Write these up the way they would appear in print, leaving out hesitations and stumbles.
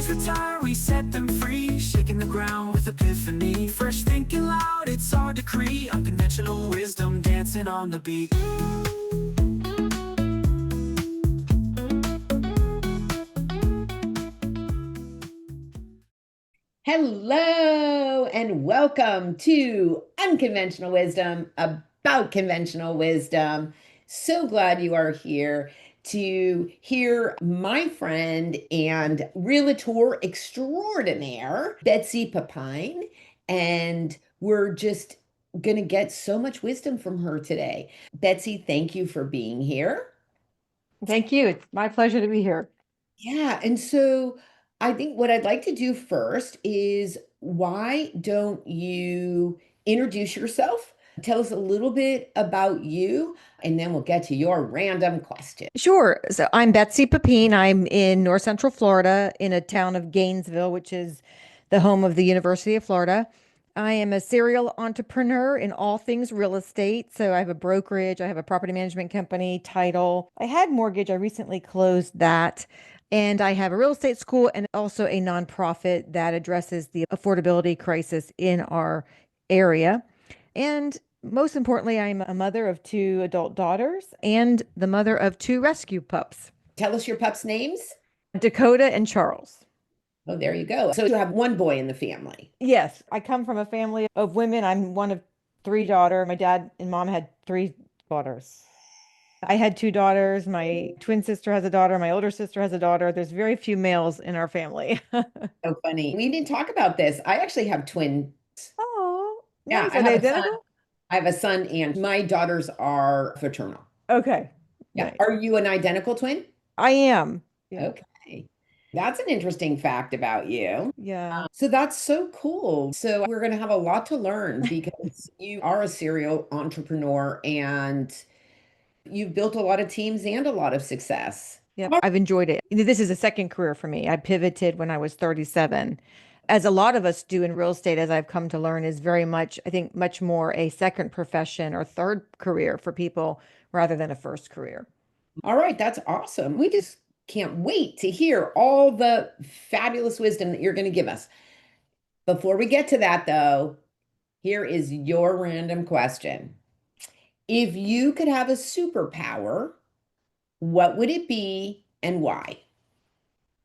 Memories retire, we set them free, shaking the ground with epiphany. Fresh thinking loud, it's our decree. Unconventional wisdom dancing on the beat. Hello and welcome to Unconventional Wisdom about conventional wisdom. So glad you are here to hear my friend and realtor extraordinaire, Betsy Pepine. And we're just going to get so much wisdom from her today. Betsy, thank you for being here. Thank you. It's my pleasure to be here. Yeah, and so I think what I'd like to do first is why don't you introduce yourself? Tell us a little bit about you, and then we'll get to your random question. Sure. So I'm Betsy Pepine. I'm in North Central Florida in a town of Gainesville, which is the home of the University of Florida. I am a serial entrepreneur in all things real estate. So I have a brokerage, I have a property management company, title. I had mortgage. I recently closed that. And I have a real estate school and also a nonprofit that addresses the affordability crisis in our area. And most importantly, I'm a mother of two adult daughters and the mother of two rescue pups, Tell us your pups' names. Dakota and Charles. Oh, there you go. So you have one boy in the family. Yes, I come from a family of women. I'm one of three daughters. My dad and mom had three daughters. I had two daughters. My twin sister has a daughter. My older sister has a daughter. There's very few males in our family. So funny. We didn't talk about this. I actually have twins. Oh, Yeah, nice. I Are they have a son. identical? I have a son, and my daughters are fraternal. Okay, Yeah. nice. Are you an identical twin? I am. Yeah. Okay. That's an interesting fact about you. Yeah. So that's so cool. So we're going to have a lot to learn because you are a serial entrepreneur and you've built a lot of teams and a lot of success. Yep, I've enjoyed it. This is a second career for me. I pivoted when I was 37. As a lot of us do in real estate, as I've come to learn, is very much, I think, much more a second profession or third career for people rather than a first career. All right, that's awesome. We just can't wait to hear all the fabulous wisdom that you're going to give us. Before we get to that, though, here is your random question. If you could have a superpower, what would it be and why?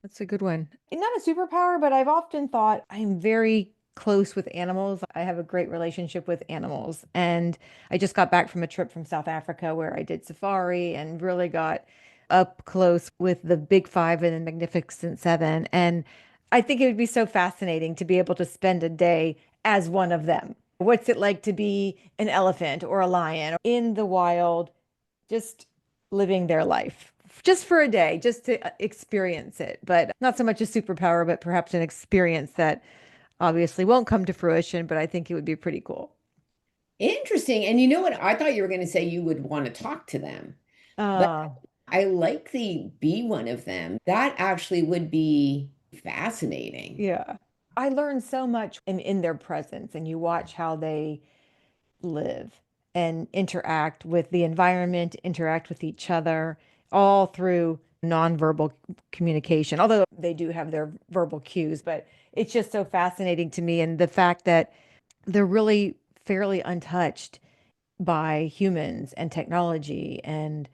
That's a good one. Not a superpower, but I've often thought I'm very close with animals. I have a great relationship with animals. And I just got back from a trip from South Africa where I did safari and really got up close with the big five and the magnificent seven. And I think it would be so fascinating to be able to spend a day as one of them. What's it like to be an elephant or a lion in the wild, just living their life just for a day, just to experience it, but not so much a superpower, but perhaps an experience that obviously won't come to fruition, but I think it would be pretty cool. Interesting. And you know what? I thought you were going to say you would want to talk to them, but Uh, I like the be one of them. That actually would be fascinating. yeah. I learned so much in their presence, and you watch how they live and interact with the environment, interact with each other, all through nonverbal communication. Although they do have their verbal cues, but it's just so fascinating to me. And the fact that they're really fairly untouched by humans and technology, and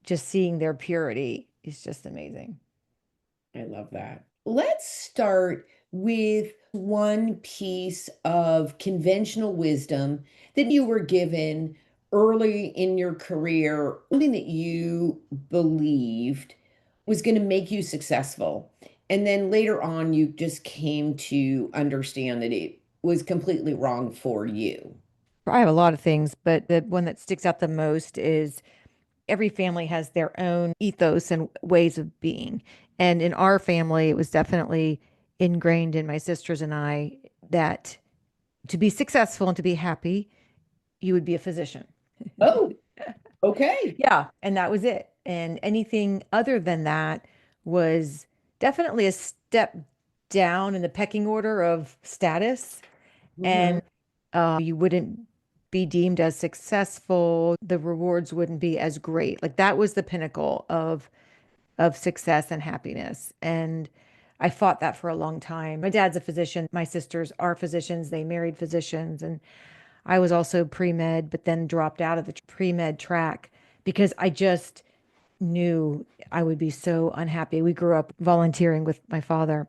just seeing their purity is just amazing. I love that. Let's start with one piece of conventional wisdom that you were given early in your career, something that you believed was going to make you successful. And then later on, you just came to understand that it was completely wrong for you. I have a lot of things, but the one that sticks out the most is every family has their own ethos and ways of being. And in our family, it was definitely ingrained in my sisters and I that to be successful and to be happy, you would be a physician. Oh, okay. Yeah. And that was it. And anything other than that was definitely a step down in the pecking order of status. Mhm. And you wouldn't be deemed as successful. The rewards wouldn't be as great. Like that was the pinnacle of success and happiness. And I fought that for a long time. My dad's a physician. My sisters are physicians. They married physicians. And I was also pre-med, but then dropped out of the pre-med track because I just knew I would be so unhappy. We grew up volunteering with my father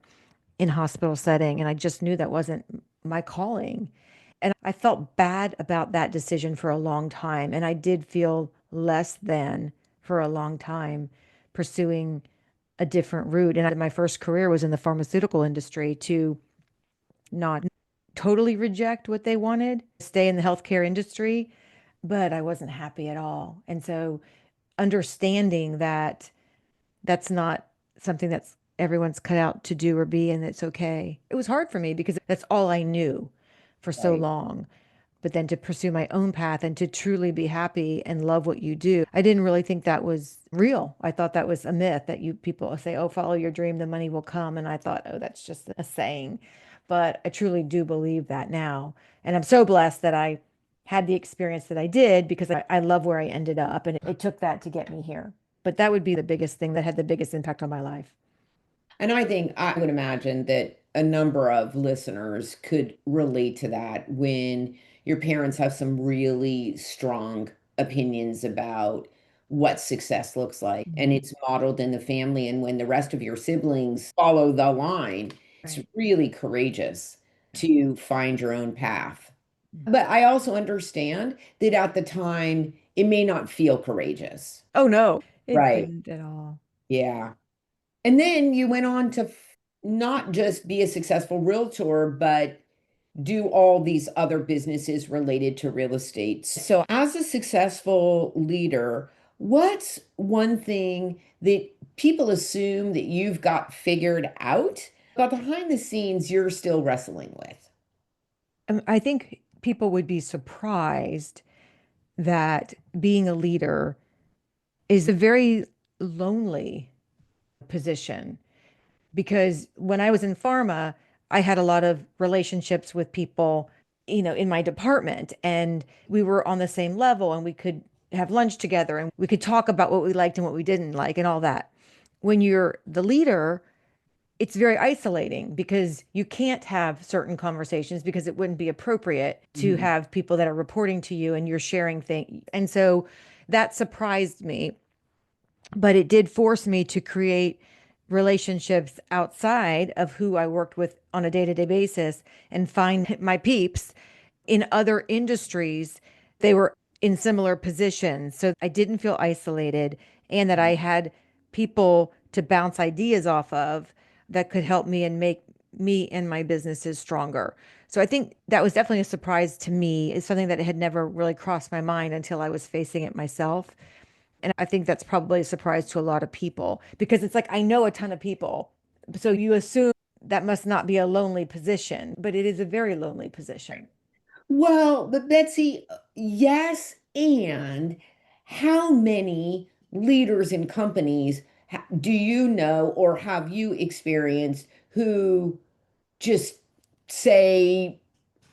in hospital setting, and I just knew that wasn't my calling. And I felt bad about that decision for a long time. And I did feel less than for a long time pursuing a different route. And my first career was in the pharmaceutical industry to not totally reject what they wanted, stay in the healthcare industry, but I wasn't happy at all. And so understanding that that's not something that's everyone's cut out to do or be, and it's okay. It was hard for me because that's all I knew for so Right. long. But then to pursue my own path and to truly be happy and love what you do, I didn't really think that was real. I thought that was a myth that you people say, oh, follow your dream, the money will come. And I thought, oh, that's just a saying. But I truly do believe that now. And I'm so blessed that I had the experience that I did because I love where I ended up. And it took that to get me here. But that would be the biggest thing that had the biggest impact on my life. And I think I would imagine that a number of listeners could relate to that when your parents have some really strong opinions about what success looks like and Mhm. it's modeled in the family. And when the rest of your siblings follow the line, it's Right. really courageous to find your own path. But I also understand that at the time, it may not feel courageous. Oh, no, it Right. didn't at all. Yeah. And then you went on to not just be a successful realtor, but do all these other businesses related to real estate. So, as a successful leader, what's one thing that people assume that you've got figured out, but behind the scenes you're still wrestling with? I think people would be surprised that being a leader is a very lonely position because when I was in pharma, I had a lot of relationships with people, in my department, and we were on the same level and we could have lunch together and we could talk about what we liked and what we didn't like and all that. When you're the leader, it's very isolating because you can't have certain conversations because it wouldn't be appropriate to Mhm. have people that are reporting to you and you're sharing things. And so that surprised me, but it did force me to create relationships outside of who I worked with on a day-to-day basis and find my peeps in other industries. They were in similar positions. So I didn't feel isolated and that I had people to bounce ideas off of that could help me and make me and my businesses stronger. So I think that was definitely a surprise to me. It's something that had never really crossed my mind until I was facing it myself. And I think that's probably a surprise to a lot of people because it's like I know a ton of people. So you assume that must not be a lonely position, but it is a very lonely position. Well, but Betsy, yes, and how many leaders in companies do you know or have you experienced who just say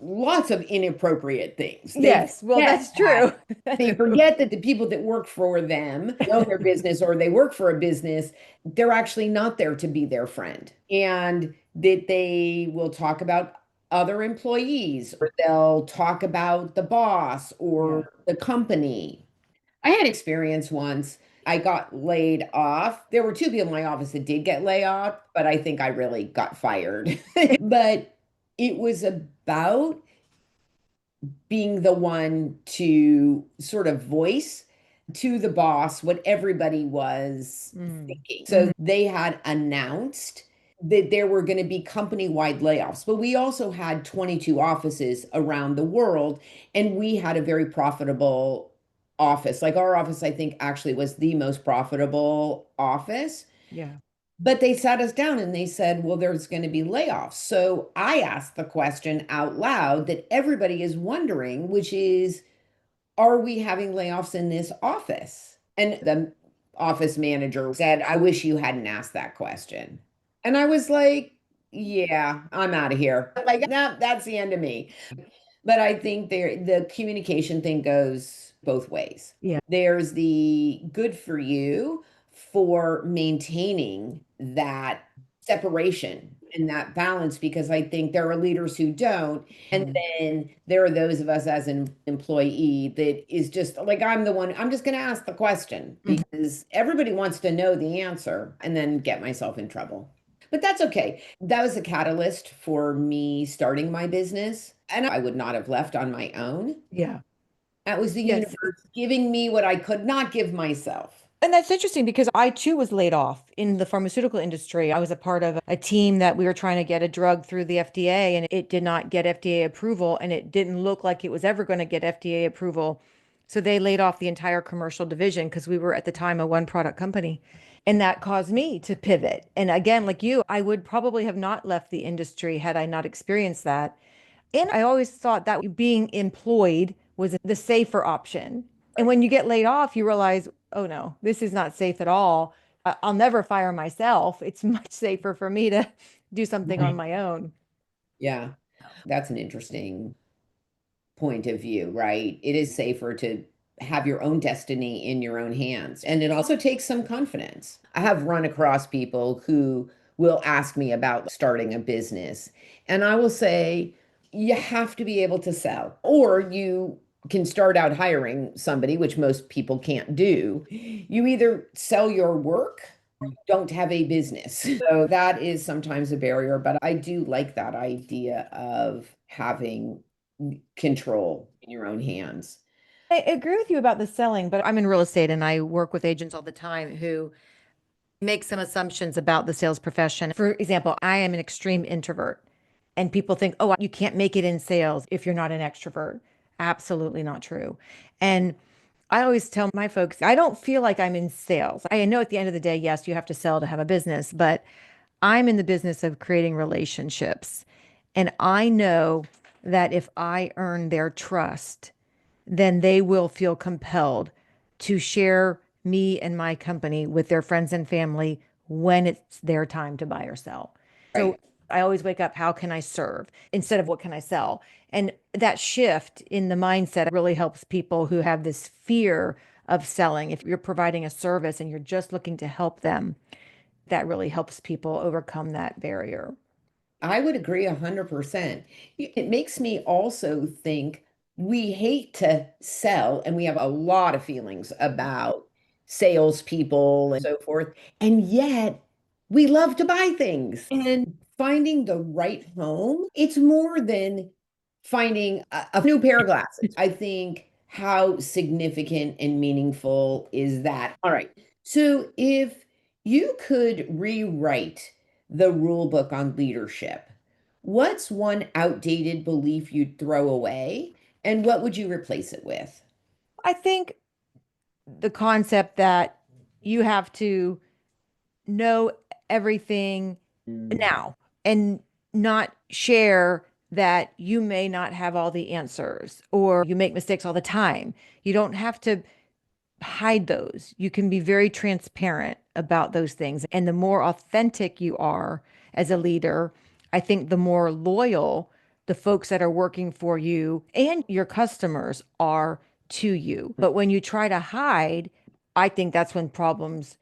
lots of inappropriate things? They Yes, well, forget that's that true. That's they true. forget that the people that work for them know their business or they work for a business, they're actually not there to be their friend. And that they will talk about other employees or they'll talk about the boss Yeah. or the company. I had experience once. I got laid off. There were two people in my office that did get laid off, but I think I really got fired. But it was about being the one to sort of voice to the boss what everybody was Mm. thinking. So Mhm. they had announced that there were going to be company-wide layoffs, but we also had 22 offices around the world, and we had a very profitable office. Like our office, I think actually was the most profitable office. Yeah. But they sat us down and they said, well, there's going to be layoffs. So I asked the question out loud that everybody is wondering, which is, are we having layoffs in this office? And the office manager said, I wish you hadn't asked that question. And I was like, yeah, I'm out of here. Like, no, that's the end of me. But I think the communication thing goes both ways. Yeah. There's the good for you for maintaining that separation and that balance, because I think there are leaders who don't. And Mhm. then there are those of us as an employee that is just like, I'm the one, I'm just going to ask the question Mhm. because everybody wants to know the answer and then get myself in trouble. But that's okay. That was a catalyst for me starting my business. And I would not have left on my own. Yeah. That was the Yes. universe giving me what I could not give myself. And that's interesting because I too was laid off in the pharmaceutical industry. I was a part of a team that we were trying to get a drug through the FDA and it did not get FDA approval and it didn't look like it was ever going to get FDA approval. So they laid off the entire commercial division because we were at the time a one product company. And that caused me to pivot. And again, like you, I would probably have not left the industry had I not experienced that. And I always thought that being employed was the safer option. And when you get laid off, you realize, oh no, this is not safe at all. I'll never fire myself. It's much safer for me to do something on Right. my own. Yeah, that's an interesting point of view, right? It is safer to have your own destiny in your own hands. And it also takes some confidence. I have run across people who will ask me about starting a business, and I will say, you have to be able to sell, or you can start out hiring somebody, which most people can't do. You either sell your work, or you don't have a business. So that is sometimes a barrier, but I do like that idea of having control in your own hands. I agree with you about the selling, but I'm in real estate and I work with agents all the time who make some assumptions about the sales profession. For example, I am an extreme introvert, and people think, oh, you can't make it in sales if you're not an extrovert. Absolutely not true. And I always tell my folks, I don't feel like I'm in sales. I know at the end of the day, yes, you have to sell to have a business, but I'm in the business of creating relationships. And I know that if I earn their trust, then they will feel compelled to share me and my company with their friends and family when it's their time to buy or sell. So Right. I always wake up, how can I serve instead of what can I sell? And that shift in the mindset really helps people who have this fear of selling. If you're providing a service and you're just looking to help them, that really helps people overcome that barrier. I would agree 100%. It makes me also think we hate to sell, and we have a lot of feelings about salespeople and so forth. And yet we love to buy things. And finding the right home, it's more than finding a new pair of glasses. I think how significant and meaningful is that? All right. So if you could rewrite the rule book on leadership, what's one outdated belief you'd throw away, and what would you replace it with? I think the concept that you have to know everything Mm, now and not share that you may not have all the answers or you make mistakes all the time. You don't have to hide those. You can be very transparent about those things. And the more authentic you are as a leader, I think the more loyal the folks that are working for you and your customers are to you. But when you try to hide, I think that's when problems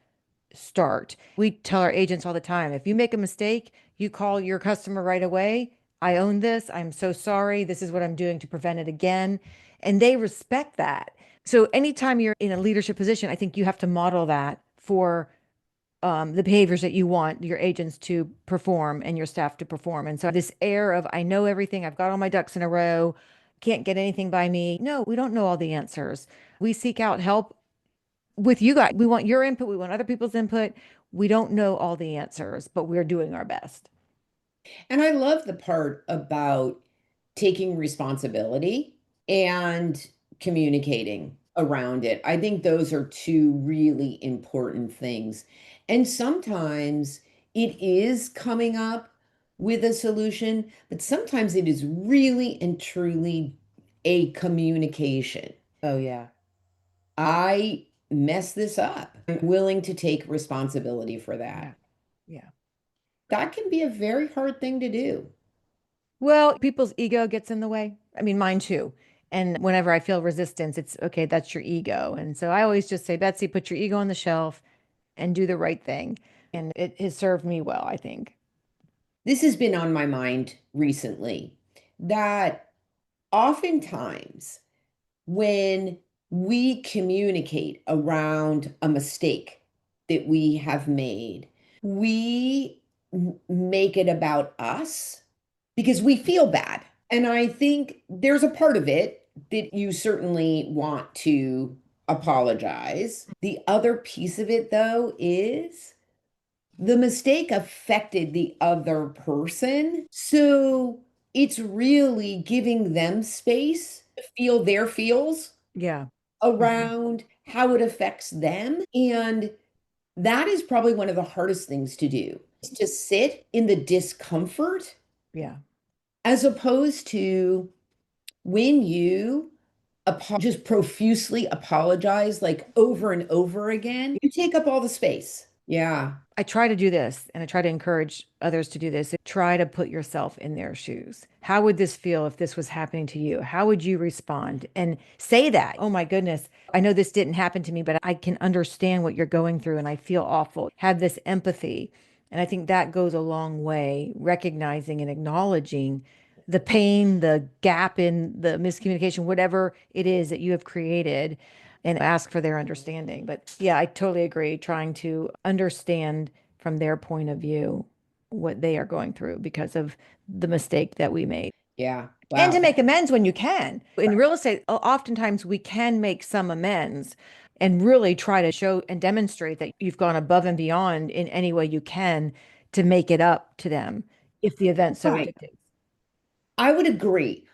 start. We tell our agents all the time, if you make a mistake, you call your customer right away. I own this. I'm so sorry. This is what I'm doing to prevent it again. And they respect that. So anytime you're in a leadership position, I think you have to model that for the behaviors that you want your agents to perform and your staff to perform. And so this air of, I know everything, I've got all my ducks in a row, can't get anything by me. No, we don't know all the answers. We seek out help with you guys. We want your input. We want other people's input. We don't know all the answers, but we're doing our best. And I love the part about taking responsibility and communicating around it. I think those are two really important things. And sometimes it is coming up with a solution, but sometimes it is really and truly a communication. Oh, yeah. I mess this up. I'm willing to take responsibility for Yeah. that. Yeah. That can be a very hard thing to do. Well, people's ego gets in the way. I mean, mine too. And whenever I feel resistance, it's okay, that's your ego. And so I always just say, Betsy, put your ego on the shelf and do the right thing. And it has served me well, I think. This has been on my mind recently that oftentimes when we communicate around a mistake that we have made, we make it about us because we feel bad. And I think there's a part of it that you certainly want to apologize. The other piece of it, though, is the mistake affected the other person. So it's really giving them space to feel their feels Yeah. around how it affects them. And that is probably one of the hardest things to do, is to sit in the discomfort Yeah. as opposed to when you just profusely apologize like over and over again, you take up all the space. Yeah. I try to do this and I try to encourage others to do this. Try to put yourself in their shoes. How would this feel if this was happening to you? How would you respond? And say that, oh my goodness, I know this didn't happen to me, but I can understand what you're going through and I feel awful. Have this empathy. And I think that goes a long way, recognizing and acknowledging the pain, the gap in the miscommunication, whatever it is that you have created, and ask for their understanding. But yeah, I totally agree. Trying to understand from their point of view what they are going through because of the mistake that we made. Yeah. And Wow. to make amends when you can. In real estate, oftentimes we can make some amends and really try to show and demonstrate that you've gone above and beyond in any way you can to make it up to them if the event so Right. dictates. I would agree.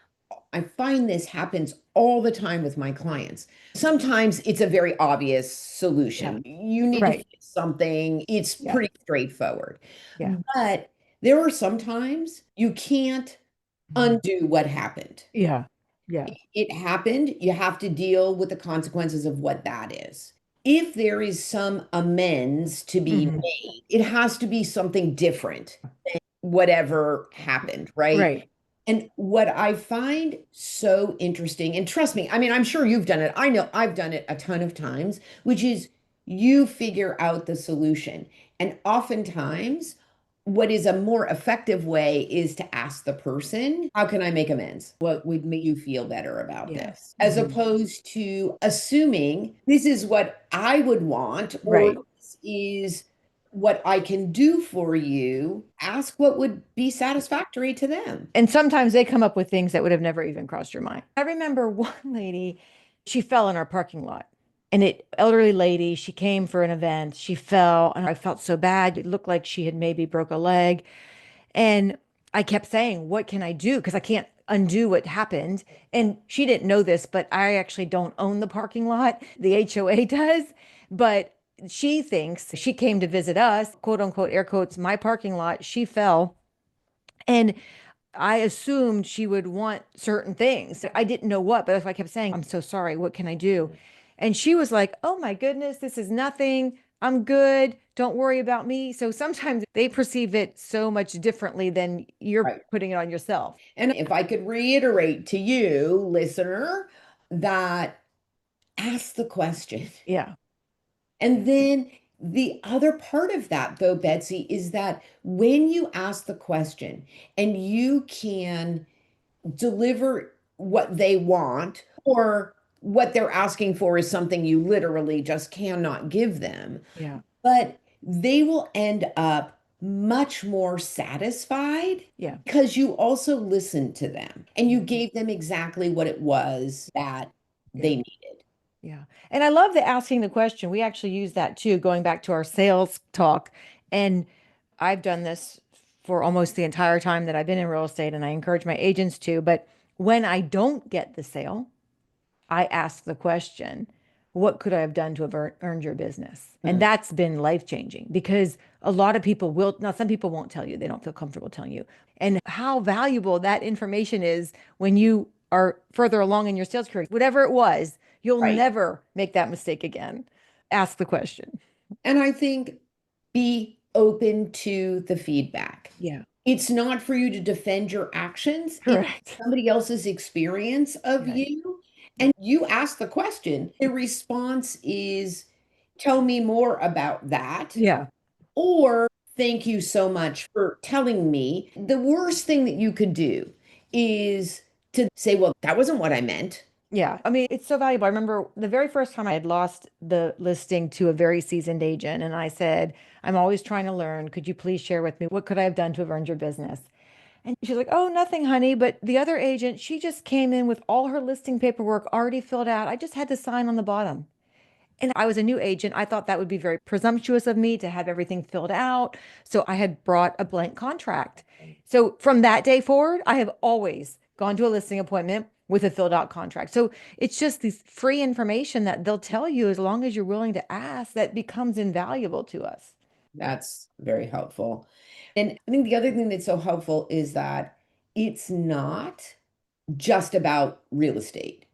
I find this happens all the time with my clients. Sometimes it's a very obvious Yeah. solution. You need to Right. fix something. It's Yeah. pretty straightforward. Yeah. But there are sometimes you can't undo what happened. Yeah. Yeah. It happened. You have to deal with the consequences of what that is. If there is some amends to be Mhm. made, it has to be something different than whatever happened, right? Right. And what I find so interesting, and trust me, I mean, I'm sure you've done it. I know I've done it a ton of times, which is you figure out the solution. And oftentimes, what is a more effective way is to ask the person, how can I make amends? What would make you feel better about Yeah. this? As Mhm. opposed to assuming this is what I would want, or Right. this is what I can do for you. Ask what would be satisfactory to them. And sometimes they come up with things that would have never even crossed your mind. I remember one lady, she fell in our parking lot. And it elderly lady, she came for an event, she fell, and I felt so bad. It looked like she had maybe broke a leg. And I kept saying, what can I do? Because I can't undo what happened. And she didn't know this, but I actually don't own the parking lot. The HOA does. But she thinks she came to visit us, quote unquote, air quotes, my parking lot. She fell. And I assumed she would want certain things. I didn't know what, but if I kept saying, I'm so sorry, what can I do? And she was like, oh my goodness, this is nothing. I'm good. Don't worry about me. So sometimes they perceive it so much differently than you're Right. putting it on yourself. And if I could reiterate to you, listener, that ask the question. Yeah. And then the other part of that, though, Betsy, is that when you ask the question and you can deliver what they want, or what they're asking for is something you literally just cannot give them, Yeah. but they will end up much more satisfied Yeah. because you also listened to them and you gave them exactly what it was that Yeah. they needed. Yeah. And I love the asking the question. We actually use that too, going back to our sales talk. And I've done this for almost the entire time that I've been in real estate, and I encourage my agents to. But when I don't get the sale, I ask the question, what could I have done to have earned your business? And Mm. that's been life changing because a lot of people will, now some people won't tell you, they don't feel comfortable telling you. And how valuable that information is when you are further along in your sales career, whatever it was, you'll Right. never make that mistake again. Ask the question. And I think be open to the feedback. Yeah, It's not for you to defend your actions, it's correct. somebody else's experience of Right. you. Yeah. And you ask the question, the response is, tell me more about that. Yeah. Or thank you so much for telling me. The worst thing that you could do is to say, well, that wasn't what I meant. Yeah. I mean, it's so valuable. I remember the very first time I had lost the listing to a very seasoned agent, and I said, I'm always trying to learn. Could you please share with me what could I have done to have earned your business? And she's like, oh, nothing, honey. But the other agent, she just came in with all her listing paperwork already filled out. I just had to sign on the bottom. And I was a new agent. I thought that would be very presumptuous of me to have everything filled out. So I had brought a blank contract. So from that day forward, I have always gone to a listing appointment with a filled out contract. So it's just this free information that they'll tell you as long as you're willing to ask that becomes invaluable to us. That's very helpful. And I think the other thing that's so helpful is that it's not just about real estate,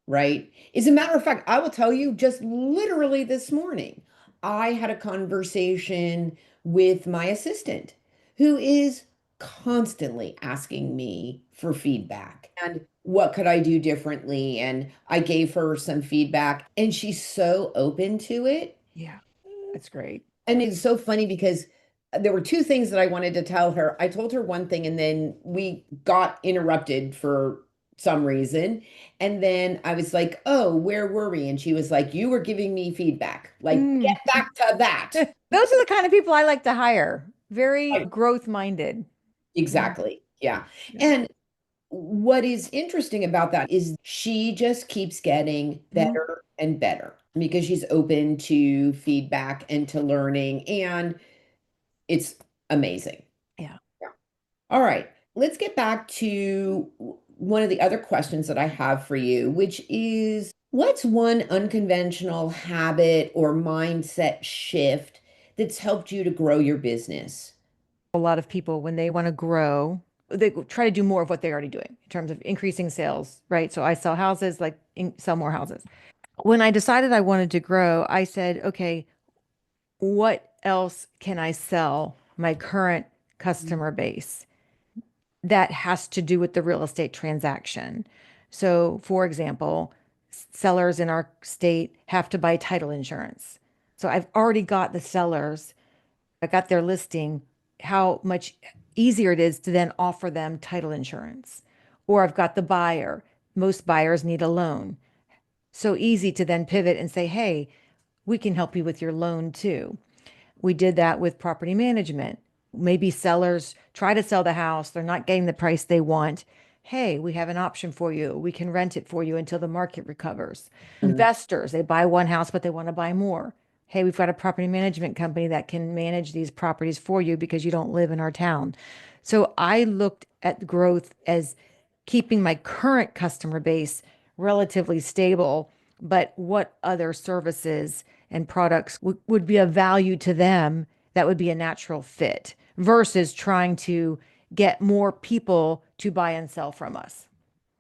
right? As a matter of fact, I will tell you just literally this morning, I had a conversation with my assistant who is constantly asking me for feedback and what could I do differently? And I gave her some feedback and she's so open to it. Yeah, that's great. And it's so funny because there were two things that I wanted to tell her. I told her one thing and then we got interrupted for some reason. And then I was like, oh, where were we? And she was like, you were giving me feedback. Like, Mm. get back to that. Those are the kind of people I like to hire. Very Like, growth minded. Mm. exactly. Yeah. Yeah. And what is interesting about that is she just keeps getting Mhm. better and better because she's open to feedback and to learning. And it's amazing. Yeah. Yeah. All right. Let's get back to one of the other questions that I have for you, which is what's one unconventional habit or mindset shift that's helped you to grow your business? A lot of people, when they want to grow, they try to do more of what they're already doing in terms of increasing sales, right? So I sell houses, like sell more houses. When I decided I wanted to grow, I said, okay, what else can I sell my current customer base that has to do with the real estate transaction? So, for example, sellers in our state have to buy title insurance. So I've already got the sellers, I got their listing, how much easier it is to then offer them title insurance. Or I've got the buyer. Most buyers need a loan. So easy to then pivot and say, hey, we can help you with your loan too. We did that with property management. Maybe sellers try to sell the house, they're not getting the price they want. Hey, we have an option for you. We can rent it for you until the market recovers. Mm. Investors, they buy one house, but they want to buy more. Hey, we've got a property management company that can manage these properties for you because you don't live in our town. So I looked at growth as keeping my current customer base relatively stable, but what other services and products would be of value to them that would be a natural fit versus trying to get more people to buy and sell from us.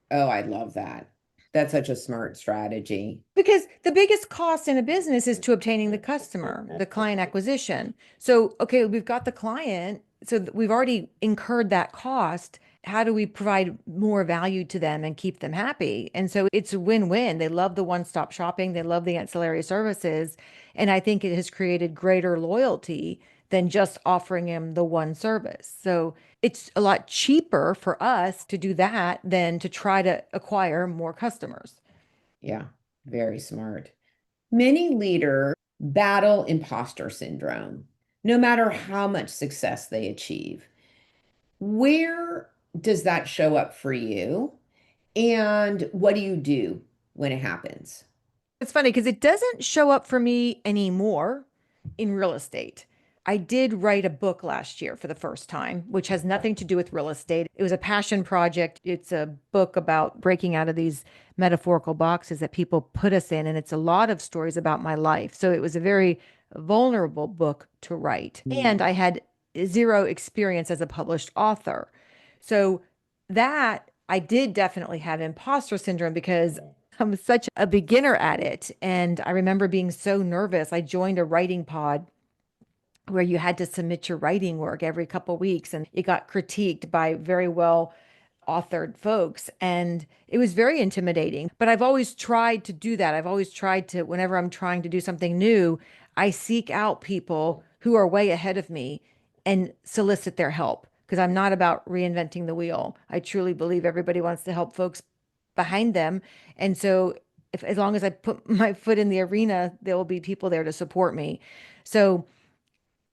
Oh, I love that. That's such a smart strategy. Because the biggest cost in a business is to obtaining the customer, the client acquisition. So, okay, we've got the client, so we've already incurred that cost. How do we provide more value to them and keep them happy? And so it's a win-win. They love the one-stop shopping, they love the ancillary services, and I think it has created greater loyalty than just offering them the one service. So it's a lot cheaper for us to do that than to try to acquire more customers. Yeah, very smart. Many leaders battle imposter syndrome, no matter how much success they achieve. Where does that show up for you? And what do you do when it happens? It's funny because it doesn't show up for me anymore in real estate. I did write a book last year for the first time, which has nothing to do with real estate. It was a passion project. It's a book about breaking out of these metaphorical boxes that people put us in. And it's a lot of stories about my life. So it was a very vulnerable book to write. And I had zero experience as a published author. So that I did definitely have imposter syndrome because I'm such a beginner at it. And I remember being so nervous. I joined a writing pod where you had to submit your writing work every couple of weeks and it got critiqued by very well authored folks. And it was very intimidating. But I've always tried to do that. I've always tried to, whenever I'm trying to do something new, I seek out people who are way ahead of me and solicit their help, because I'm not about reinventing the wheel. I truly believe everybody wants to help folks behind them. And so if, as long as I put my foot in the arena, there will be people there to support me. So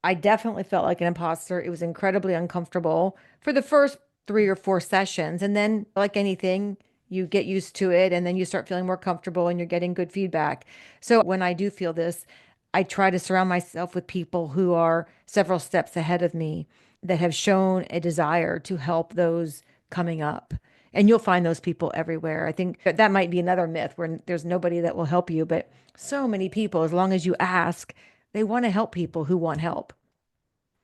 I definitely felt like an imposter. It was incredibly uncomfortable for the first 3 or 4 sessions. And then, like anything, you get used to it and then you start feeling more comfortable and you're getting good feedback. So when I do feel this, I try to surround myself with people who are several steps ahead of me that have shown a desire to help those coming up. And you'll find those people everywhere. I think that might be another myth where there's nobody that will help you, but so many people, as long as you ask, they want to help people who want help.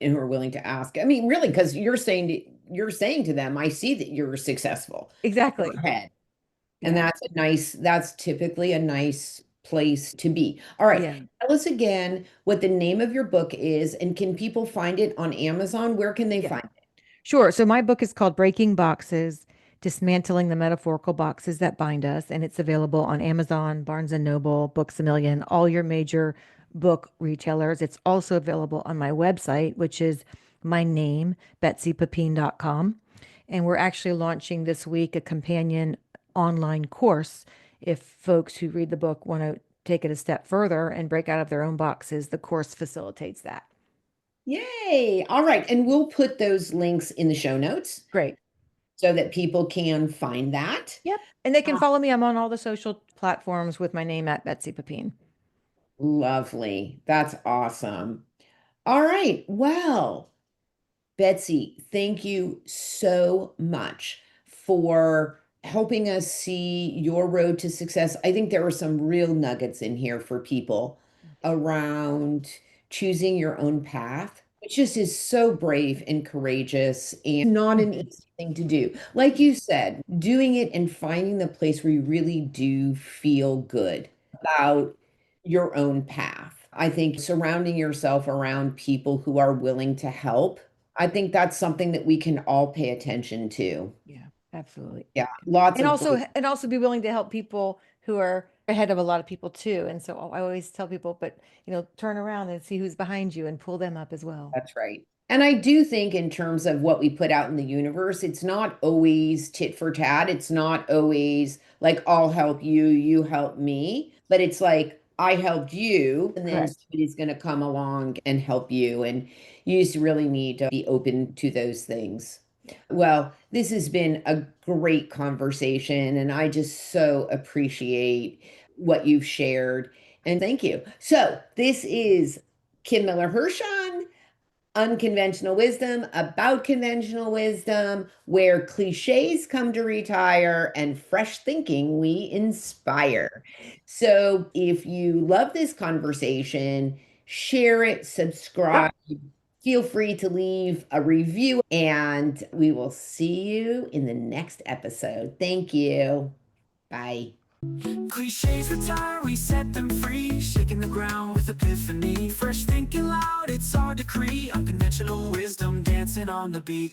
And who are willing to ask. I mean, really, because you're saying to them, I see that you're successful. Go Exactly. ahead. And Yeah. that's typically a nice place to be. All right. Yeah. Tell us again what the name of your book is, and can people find it on Amazon? Where can they Yeah. find it? Sure. So my book is called Breaking Boxes, Dismantling the Metaphorical Boxes That Bind Us, and it's available on Amazon, Barnes and Noble, Books a Million, all your major book retailers. It's also available on my website, which is my name, betsypepine.com. And we're actually launching this week a companion online course. If folks who read the book want to take it a step further and break out of their own boxes, the course facilitates that. Yay. All right. And we'll put those links in the show notes Great. so that people can find that. Yep. And they can Uh, follow me. I'm on all the social platforms with my name at Betsy Pepine. Lovely. That's awesome. All right. Well, Betsy, thank you so much for helping us see your road to success. I think there were some real nuggets in here for people around choosing your own path, which just is so brave and courageous and not an easy thing to do. Like you said, doing it and finding the place where you really do feel good about your own path. I think surrounding yourself around people who are willing to help, I think that's something that we can all pay attention to. Yeah, absolutely. Yeah, lots And of also great. and also be willing to help people who are ahead of a lot of people too. And so I always tell people, but turn around and see who's behind you and pull them up as well. That's right. And I do think in terms of what we put out in the universe, it's not always tit for tat. It's not always like I'll help you, you help me, but it's like I helped you, and then Correct. somebody's going to come along and help you. And you just really need to be open to those things. Yeah. Well, this has been a great conversation, and I just so appreciate what you've shared. And thank you. So, this is Kim Miller-Hershon, Unconventional Wisdom, about conventional wisdom, where cliches come to retire and fresh thinking we inspire. So, if you love this conversation, share it, Yep. subscribe. Feel free to leave a review, and we will see you in the next episode. Thank you. Bye. Cliches retire, we set them free. Shaking the ground with epiphany. Fresh thinking loud, it's our decree. Unconventional wisdom dancing on the beat.